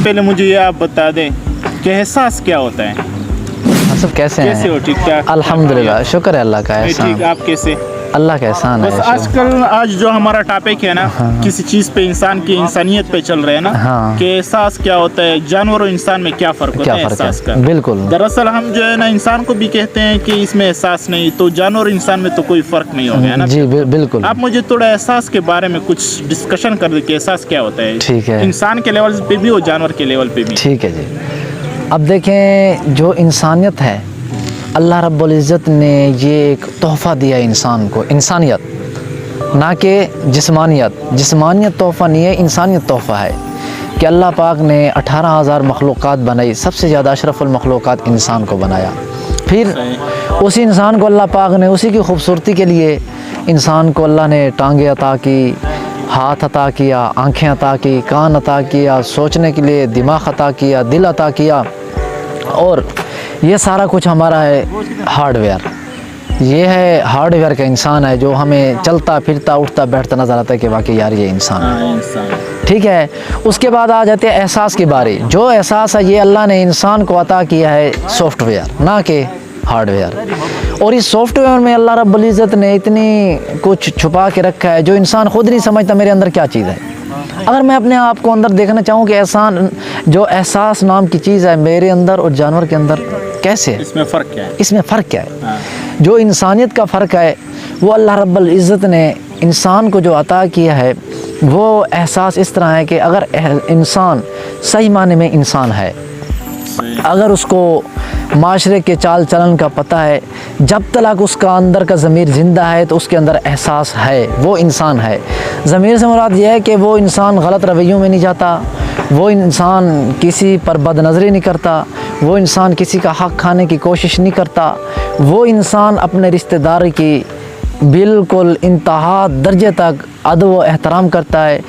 पहले मुझे ये आप बता दें कि एहसास क्या होता है, सब कैसे कैसे हैं? हो? ठीक ठाक अल्हम्दुलिल्लाह, शुक्र है अल्लाह का मैं एहसान। ठीक, आप कैसे? अल्लाह का एहसान बस है। आज जो हमारा टॉपिक है ना, किसी चीज़ पे इंसान की इंसानियत पे चल रहे हैं ना, हाँ। कि एहसास क्या होता है, जानवर और इंसान में क्या फ़र्क होता क्या है फ़र्क एहसास है? का। बिल्कुल दरअसल हम जो है ना इंसान को भी कहते हैं कि इसमें एहसास नहीं, तो जानवर और इंसान में तो कोई फ़र्क नहीं हो गया ना। जी, बिल्कुल। आप मुझे थोड़ा एहसास के बारे में कुछ डिस्कशन कर दे कि एहसास क्या होता है, ठीक है, इंसान के लेवल पे भी और जानवर के लेवल पे भी। ठीक है जी। अब देखें, जो इंसानियत है, अल्लाह रब्बुल इज़्ज़त ने ये एक तोहफ़ा दिया इंसान को, इंसानियत, ना कि जिस्मानियत तोहफ़ा नहीं है, इंसानियत तोहफ़ा है कि अल्लाह पाक ने 18,000 मखलूक़ात बनाई, सबसे ज़्यादा अशरफुल मखलूक़ात इंसान को बनाया। फिर उसी इंसान को अल्लाह पाक ने उसी की खूबसूरती के लिए इंसान को अल्लाह ने टांगे अता की, हाथ अता किया, आँखें अता की, कान अता किया, सोचने के लिए दिमाग अता किया, दिल अता किया, और ये सारा कुछ हमारा है हार्डवेयर। ये है हार्डवेयर का इंसान है जो हमें चलता फिरता उठता बैठता नज़र आता है कि वाकई यार ये इंसान है। ठीक है, उसके बाद आ जाते हैं एहसास की बारी। जो एहसास है ये अल्लाह ने इंसान को अता किया है सॉफ्टवेयर, ना कि हार्डवेयर। और इस सॉफ्टवेयर में अल्लाह रब्बुल इज़्ज़त ने इतनी कुछ छुपा के रखा है जो इंसान खुद नहीं समझता मेरे अंदर क्या चीज़ है। अगर मैं अपने आप को अंदर देखना चाहूँ कि एहसास नाम की चीज़ है मेरे अंदर और जानवर के अंदर, कैसे है? इसमें फ़र्क क्या है? इसमें फ़र्क क्या है? हाँ। जो इंसानियत का फ़र्क है वो अल्लाह रब्बुल इज़्ज़त ने इंसान को जो अता किया है वो एहसास इस तरह है कि अगर इंसान सही माने में इंसान है, अगर उसको माशरे के चाल चलन का पता है, जब तक उसका अंदर का ज़मीर ज़िंदा है तो उसके अंदर एहसास है, वो इंसान है। ज़मीर से मुराद ये है कि वो इंसान गलत रवैयों में नहीं जाता, वो इंसान किसी पर बदनज़री नहीं करता, वो इंसान किसी का हक़ खाने की कोशिश नहीं करता, वो इंसान अपने रिश्तेदार की बिल्कुल इंतहा दर्जे तक अदब व एहतराम करता है,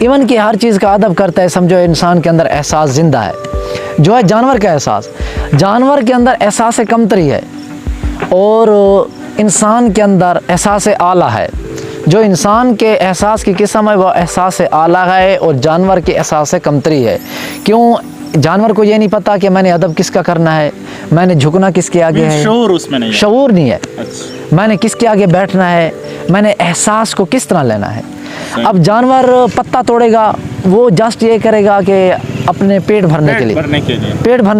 इवन कि हर चीज़ का अदब करता है। समझो इंसान के अंदर एहसास ज़िंदा है। जो है जानवर का एहसास, जानवर के अंदर एहसास कमतरी है और इंसान के अंदर एहसास आला है। जो इंसान के एहसास की किस्म है वो एहसास आला है और जानवर के एहसास कमतरी है। क्यों? जानवर को ये नहीं पता कि मैंने अदब किसका करना है, मैंने झुकना किसके आगे है, शऊर उसमें नहीं है। शऊर नहीं है। अच्छा। मैंने किसके आगे बैठना है, मैंने एहसास को किस तरह लेना है। अब जानवर पत्ता तोड़ेगा, वो जस्ट ये करेगा कि अपने पेट भरने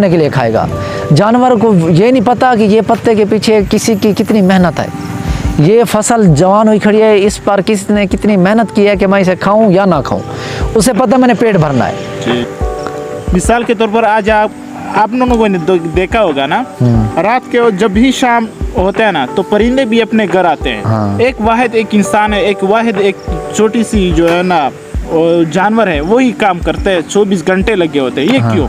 के लिए खाएगा। जानवर को ये नहीं पता कि ये पत्ते के पीछे किसी की कितनी मेहनत है, ये फसल जवान हुई खड़ी है, इस पर किसी ने कितनी मेहनत की है कि मैं इसे खाऊं या ना खाऊं, उसे पता मैंने पेट भरना है। मिसाल के तौर पर आज आप लोगों ने देखा होगा ना, रात के जब भी शाम होता है ना तो परिंदे भी अपने घर आते हैं। हाँ। एक इंसान है, एक छोटी सी जो है ना जानवर है, वही काम करते हैं, 24 घंटे लगे होते हैं। ये हाँ। क्यों?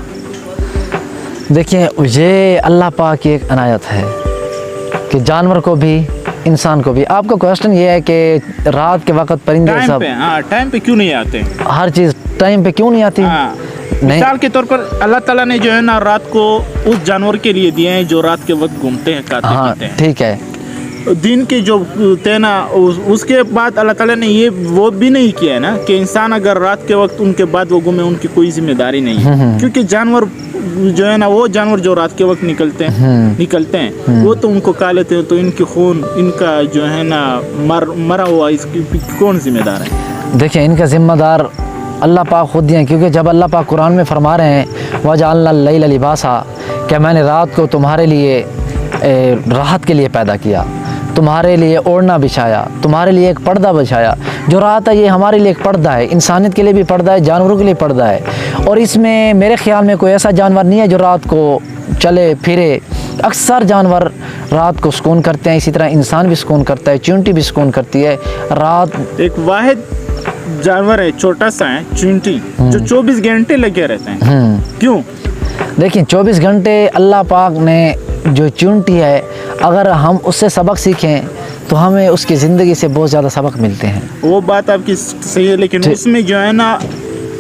देखिए, ये अल्लाह पाक की एक अनायत है कि जानवर को भी इंसान को भी। आपका क्वेश्चन ये है कि रात के वक्त परिंदे सब टाइम पे क्यों नहीं आते? हर चीज़ टाइम पे क्यों नहीं आती? मिसाल के तौर पर अल्लाह ताला ने जो है ना रात को उस जानवर के लिए दिए हैं जो रात के वक्त घूमते हैं, खाते पीते हैं। ठीक है। दिन के जो थे ना उसके बाद अल्लाह ताला ने ये वो भी नहीं किया है ना कि इंसान अगर रात के वक्त उनके बाद वो घूमे, उनकी कोई जिम्मेदारी नहीं है। क्योंकि जानवर जो है ना, वो जानवर जो रात के वक्त निकलते हैं वो तो उनको खा लेते हैं, तो इनकी खून इनका जो है ना मरा हुआ इसकी कौन जिम्मेदार है? देखिए, इनका जिम्मेदार अल्लाह पाक खुद हैं, क्योंकि जब अल्लाह पाक कुरान में फरमा रहे हैं वजअलना लैला लिबासा, क्या मैंने रात को तुम्हारे लिए राहत के लिए पैदा किया, तुम्हारे लिए ओढ़ना बिछाया, तुम्हारे लिए एक पर्दा बिछाया। जो रात है ये हमारे लिए एक पर्दा है, इंसानियत के लिए भी पर्दा है, जानवरों के लिए पर्दा है। और इसमें मेरे ख्याल में कोई ऐसा जानवर नहीं है जो रात को चले फिरे। अक्सर जानवर रात को सुकून करते हैं, इसी तरह इंसान भी सुकून करता है, चींटी भी सुकून करती है। रात एक वाहिद जानवर है, छोटा सा है चींटी, जो 24 घंटे लगे रहते हैं। क्यों? देखिए, 24 घंटे अल्लाह पाक ने जो चींटी है, अगर हम उससे सबक सीखें तो हमें उसकी ज़िंदगी से बहुत ज़्यादा सबक मिलते हैं। वो बात आपकी सही है, लेकिन उसमें जो है ना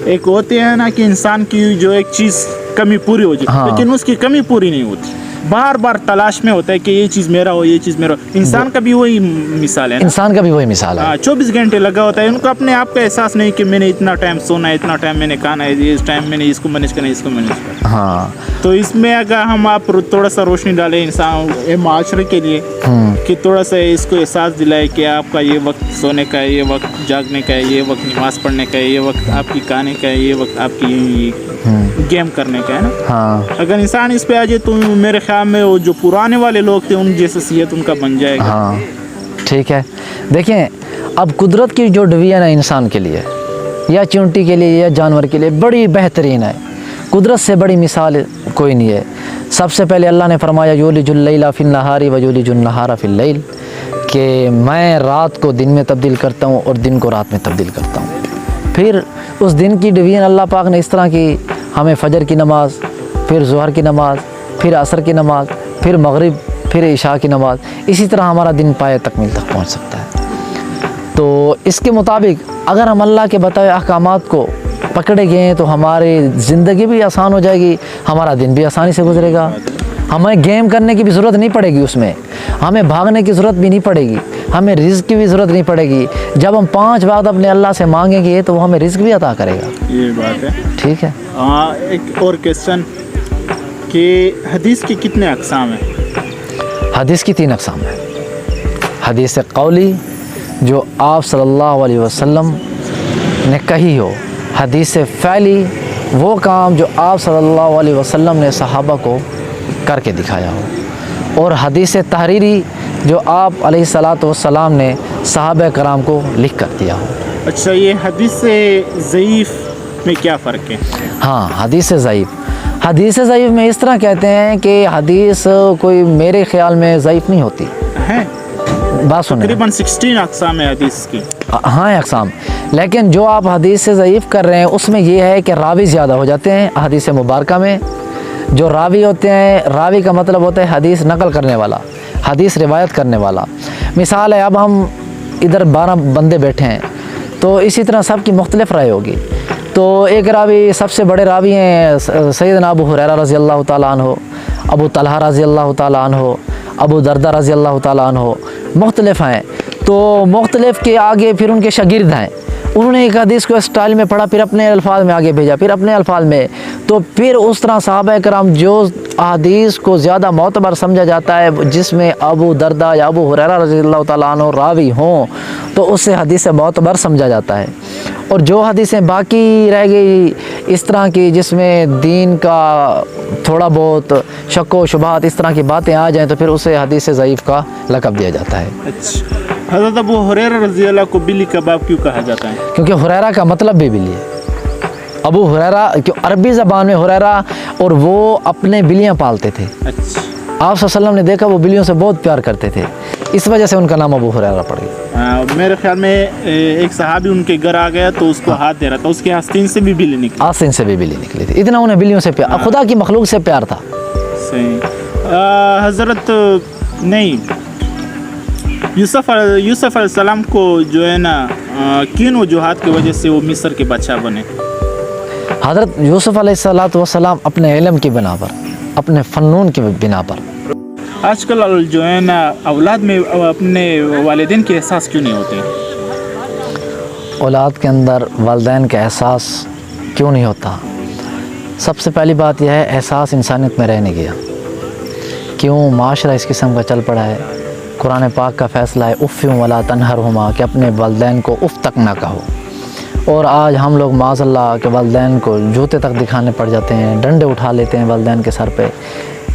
एक होती है ना कि इंसान की जो एक चीज़ कमी पूरी हो जाए, लेकिन उसकी कमी पूरी नहीं होती। बार बार तलाश में होता है कि ये चीज़ मेरा हो, ये चीज़ मेरा हो। इंसान का भी वही मिसाल है ना। इंसान का भी वही मिसाल है। हाँ, 24 घंटे लगा होता है, उनको अपने आप का एहसास नहीं कि मैंने इतना टाइम सोना है, इतना टाइम मैंने खाना है, इस टाइम मैंने इसको मैनेज करना है, इसको मैनेज करना है। हाँ, तो इसमें अगर हम आप थोड़ा सा रोशनी डालें इंसान माशरे के लिए कि थोड़ा सा इसको एहसास दिलाए कि आपका ये वक्त सोने का है, ये वक्त जागने का है, ये वक्त नमाज़ पढ़ने का है, ये वक्त आपकी खाने का है, ये वक्त आपकी गेम करने का है ना। हाँ, अगर इंसान इस पे आ जाए तो मेरे ख्याल में वो जो पुराने वाले लोग थे उन जैसा सेहत उनका बन जाएगा। हाँ, ठीक है। देखें, अब कुदरत की जो डिवीज़न है इंसान के लिए या चींटी के लिए या जानवर के लिए बड़ी बेहतरीन है। कुदरत से बड़ी मिसाल कोई नहीं है। सबसे पहले अल्लाह ने फरमाया युलिजुल लैला फिन नहारी व युलिजुन नहारा फिल लैल, कि मैं रात को दिन में तब्दील करता हूँ और दिन को रात में तब्दील करता हूँ। फिर उस दिन की डिवीज़न अल्लाह पाक ने इस तरह की, हमें फजर की नमाज़, फिर ज़ोहर की नमाज़, फिर असर की नमाज़, फिर मगरिब, फिर इशा की नमाज़, इसी तरह हमारा दिन पाए तकमील तक पहुँच सकता है। तो इसके मुताबिक अगर हम अल्लाह के बताए अहकामात को पकड़े गए तो हमारी ज़िंदगी भी आसान हो जाएगी, हमारा दिन भी आसानी से गुजरेगा। हमें गेम करने की भी ज़रूरत नहीं पड़ेगी, उसमें हमें भागने की ज़रूरत भी नहीं पड़ेगी, हमें रिज़्क़ की भी ज़रूरत नहीं पड़ेगी। जब हम 5 वक्त अपने अल्लाह से मांगेंगे तो वो हमें रिज़्क़ भी अता करेगा। ये बात है। ठीक है। हाँ, एक और क्वेश्चन कि हदीस की कितने अक़साम हैं? हदीस की 3 अक़साम है। हदीस कौली, जो आप सल्लल्लाहु अलैहि वसल्लम ने कही हो। हदीस फ़ैली, वो काम जो आप सल्लल्लाहु अलैहि वसल्लम ने सहाबा को करके दिखाया हो। और हदीस तहरीरी, जो आप अलैहिस्सलातु वस्सलाम ने सहाबा कराम को लिख कर दिया हो। अच्छा, ये हदीस से ज़ईफ़ में क्या फ़र्क है? हाँ, हदीस ज़ईफ़, हदीस ज़ईफ़ में इस तरह कहते हैं कि हदीस कोई मेरे ख़्याल में ज़ईफ़ नहीं होती है। बात सुनिए, तकरीबन 16 अक़साम है हदीस की। हाँ, अक़साम। लेकिन जो आप हदीस से ज़ईफ़ कर रहे हैं उसमें ये है कि रावी ज़्यादा हो जाते हैं हदीस मुबारका में। जो रावी होते हैं, रावी का मतलब होता है हदीस नकल करने वाला, हदीस रिवायत करने वाला। मिसाल है, अब हम इधर 12 बंदे बैठे हैं तो इसी तरह सब की मुख्तलिफ राय होगी। तो एक रावी, सबसे बड़े रावी हैं सैयदना अबू हुरैरा रज़ी अल्लाह ताला अन्हु, अबू तलहा रज़ी अल्लाह ताला अन्हु, अबू दरदा रज़ी अल्लाह ताला अन्हु, मुख्तलिफ हैं। तो मुख्तलिफ के आगे फिर उनके शागिर्द हैं, उन्होंने एक हदीस को स्टाइल में पढ़ा, फिर अपने अल्फाज में आगे भेजा, फिर अपने अल्फाज में। तो फिर उस तरह सहाबा कराम जो हदीस को ज़्यादा मोतबर समझा जाता है, जिसमें अबू दरदा या अबू हुरैरा रज़ियल्लाहु ताला अन्हु रावी हों, तो उससे हदीस मोतबर समझा जाता है। और जो हदीसें बाकी रह गई इस तरह की, जिसमें दीन का थोड़ा बहुत शक व शुबहात इस तरह की बातें आ जाएँ, तो फिर उसे हदीस ज़ईफ़ का लक़ब दिया जाता है। अच्छा, हज़रत अबू हुरैरा रज़ियल्लाहु को बिल्ली कबाब क्यों कहा जाता है? क्योंकि हुरैरा का मतलब भी बिल्ली है। अबू हुरैरा, क्यों अरबी ज़बान में हुरैरा, और वो अपने बिल्लियाँ पालते थे। अच्छा, आप सल्लल्लाहु ने देखा वो बिल्लियों से बहुत प्यार करते थे, इस वजह से उनका नाम अबू हुरैरा पड़ गया। मेरे ख्याल में एक सहाबी उनके घर आ गया तो उसको हाथ दे रहा था, उसके आस्तीन से भी बिल्ली निकली। आस्तीन से भी बिल्ली निकली थी, इतना उन्हें बिल्लियों से प्यार, खुदा की मखलूक से प्यार था। सही। हज़रत नहीं, यूसुफ अलैहिस्सलाम को जो है ना किन वजूहात की वजह से वो मिस्र के बादशाह बने? हज़रत यूसुफ अलैहिस्सलाम अपने इल्म की बिना पर, अपने फ़नून की बिना पर। आजकल जो है ना औलाद में अपने वालिदैन के एहसास क्यों नहीं होते? औलाद के अंदर वालिदैन का एहसास क्यों नहीं होता? सबसे पहली बात यह है, एहसास इंसानियत में रह नहीं गया। क्यों माशरा इस किस्म का चल पड़ा है। कुरान पाक का फ़ैसला है उफ़्फ़िन वला तनहरहुमा, कि अपने वालिदैन को उफ़ तक ना कहो। और आज हम लोग माज़अल्लाह के वालिदैन को जूते तक दिखाने पड़ जाते हैं, डंडे उठा लेते हैं वालिदैन के सर पे।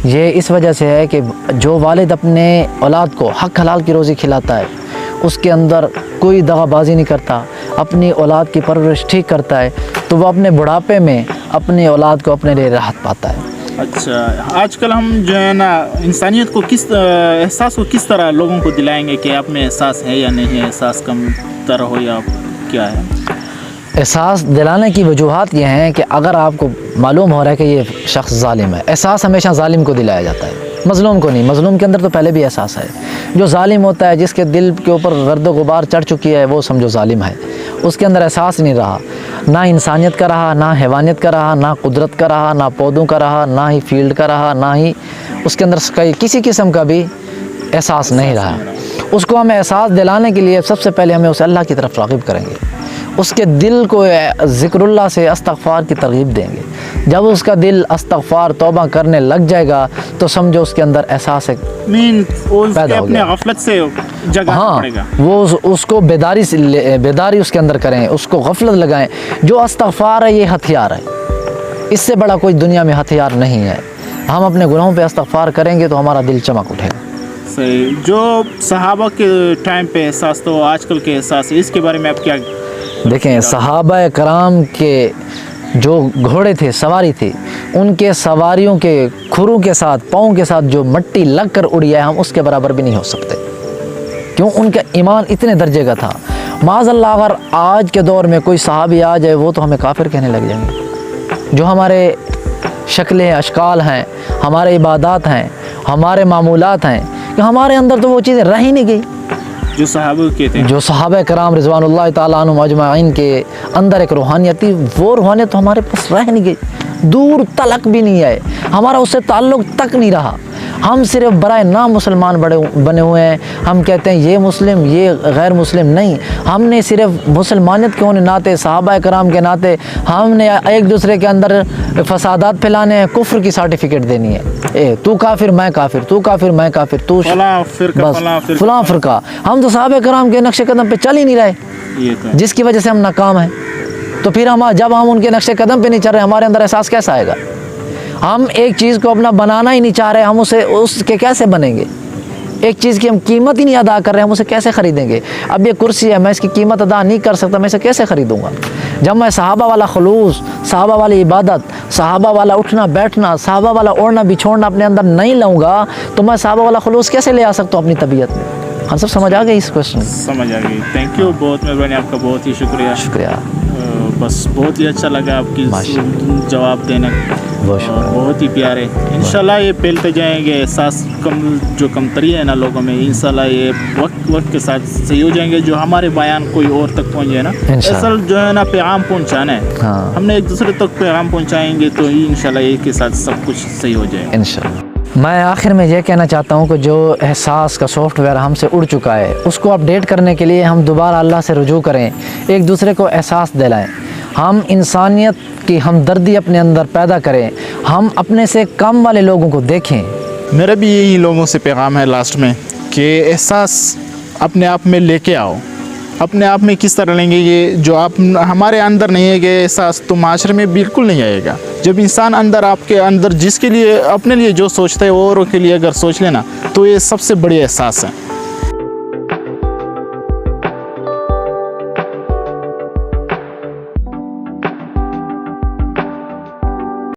ये इस वजह से है कि जो वालिद अपने औलाद को हक हलाल की रोज़ी खिलाता है, उसके अंदर कोई दगाबाजी नहीं करता, अपनी औलाद की परवरिश ठीक करता है, तो वो अपने बुढ़ापे में अपनी औलाद को अपने लिए राहत पाता है। अच्छा, आजकल हम जो है ना इंसानियत को एहसास को किस तरह लोगों को दिलाएंगे कि आप में एहसास है या नहीं है, एहसास कम तरह हो या क्या है? एहसास दिलाने की वजूहात ये हैं कि अगर आपको मालूम हो रहा है कि ये शख्स ज़ालिम है, एहसास हमेशा ज़ालिम को दिलाया जाता है, मज़लूम को नहीं। मज़लूम के अंदर तो पहले भी एहसास है। जो ज़ालिम होता है, जिसके दिल के ऊपर गर्द गुबार चढ़ चुकी है, वो समझो ज़ालिम है, उसके अंदर एहसास नहीं रहा। ना इंसानियत का रहा, ना हैवानियत का रहा, ना कुदरत का रहा, ना पौधों का रहा, ना ही फील्ड का रहा, ना ही उसके अंदर किसी किस्म का भी एहसास नहीं रहा। उसको हमें एहसास दिलाने के लिए सबसे पहले हमें उसे अल्लाह की तरफ राग़िब करेंगे, उसके दिल को ज़िक्रुल्लाह से इस्तग़फ़ार की तरग़ीब देंगे। जब उसका दिल इस्तग़फ़ार तौबा करने लग जाएगा तो समझो उसके अंदर एहसास है पैदा हो गया। गफलत से जगाना पड़ेगा। वो उसको बेदारी उसके अंदर करें, उसको गफलत लगाएं। जो इस्तग़फ़ार है ये हथियार है, इससे बड़ा कोई दुनिया में हथियार नहीं है। हम अपने गुनाहों पे इस्तग़फ़ार करेंगे तो हमारा दिल चमक उठेगा। सही। जो सहाबा के टाइम पे एहसास तो आजकल के एहसास है, इसके बारे में आप क्या देखें? सहाबा कराम के जो घोड़े थे, सवारी थी, उनके सवारियों के खुरों के साथ, पाँव के साथ जो मट्टी लग कर उड़ी है, हम उसके बराबर भी नहीं हो सकते। क्यों? उनका ईमान इतने दर्जे का था। माज़अल्लाह अगर आज के दौर में कोई सहाबी आ जाए वो तो हमें काफिर कहने लग जाएंगे। जो हमारे शक्लें अशकाल हैं, हमारे इबादत हैं, हमारे मामूलात हैं, कि हमारे अंदर तो वो चीज़ें रह ही नहीं गई जो सहाबा के थे। जो सहाबा कराम रिज़वानुल्लाह ताला अन्हुम अजमाइन के अंदर एक रूहानियत थी, वो रूहानियत तो हमारे पास रह नहीं गई, दूर तलक भी नहीं आए, हमारा उससे ताल्लुक़ तक नहीं रहा। हम सिर्फ बराए नाम मुसलमान बने हुए हैं। हम कहते हैं ये मुस्लिम, ये गैर मुस्लिम नहीं। हमने सिर्फ मुसलमानियत के होने नाते, सहाबा कराम के नाते, हमने एक दूसरे के अंदर फसादात फैलाने हैं, कुफ्र की सर्टिफिकेट देनी है। तू काफिर मैं काफिर, तू काफिर मैं काफिर, तू फलां फ़िरका। हम तो सहाबा कराम के नक्शे कदम पे चल ही नहीं रहे, जिसकी वजह से हम नाकाम हैं। तो फिर हम जब हम उनके नक्शे कदम पे नहीं चल रहे, हमारे अंदर एहसास कैसा आएगा? हम एक चीज़ को अपना बनाना ही नहीं चाह रहे, हम उसके कैसे बनेंगे? एक चीज़ की हम कीमत ही नहीं अदा कर रहे हैं, हम उसे कैसे ख़रीदेंगे? अब ये कुर्सी है, मैं इसकी कीमत अदा नहीं कर सकता, मैं इसे कैसे ख़रीदूँगा? जब मैं सहाबा वाला खलूस, सहाबा वाली इबादत, सहाबा वाला उठना बैठना, सहाबा वाला ओढ़ना बिछोड़ना अपने अंदर नहीं लाऊंगा, तो मैं सहाबा वाला खलूस कैसे ले आ सकता हूँ अपनी तबीयत में? हम सब समझ आ गए इस क्वेश्चन? समझ आ गई। थैंक यू, बहुत मेहरबानी आपका, बहुत ही शुक्रिया। शुक्रिया। बस बहुत ही अच्छा लगा आपकी जवाब देने, बहुत ही प्यारे। इंशाल्लाह ये फैलते जाएंगे एहसास जो कमतरी है ना लोगों में, इंशाल्लाह ये वक्त के साथ सही हो जाएंगे। जो हमारे बयान कोई और तक पहुंच जाए ना, असल जो है ना पैगाम पहुंचाना है। हमने एक दूसरे तक पैगाम पहुंचाएंगे तो ही इंशाल्लाह एक के साथ सब कुछ सही हो जाएगा इंशाल्लाह। मैं आखिर में ये कहना चाहता हूँ कि जो एहसास का सॉफ्टवेयर हमसे उड़ चुका है, उसको अपडेट करने के लिए हम दोबारा अल्लाह से रुजू करें, एक दूसरे को एहसास दिलाएं, हम इंसानियत की हमदर्दी अपने अंदर पैदा करें, हम अपने से कम वाले लोगों को देखें। मेरा भी यही लोगों से पैगाम है लास्ट में कि एहसास अपने आप में लेके आओ। अपने आप में किस तरह लेंगे? ये जो आप हमारे अंदर नहीं है कि एहसास, तो माशरे में बिल्कुल नहीं आएगा। जब इंसान अंदर आपके अंदर जिसके लिए अपने लिए जो सोचता है वो औरों के लिए अगर सोच लेना, तो ये सबसे बड़ी एहसास है।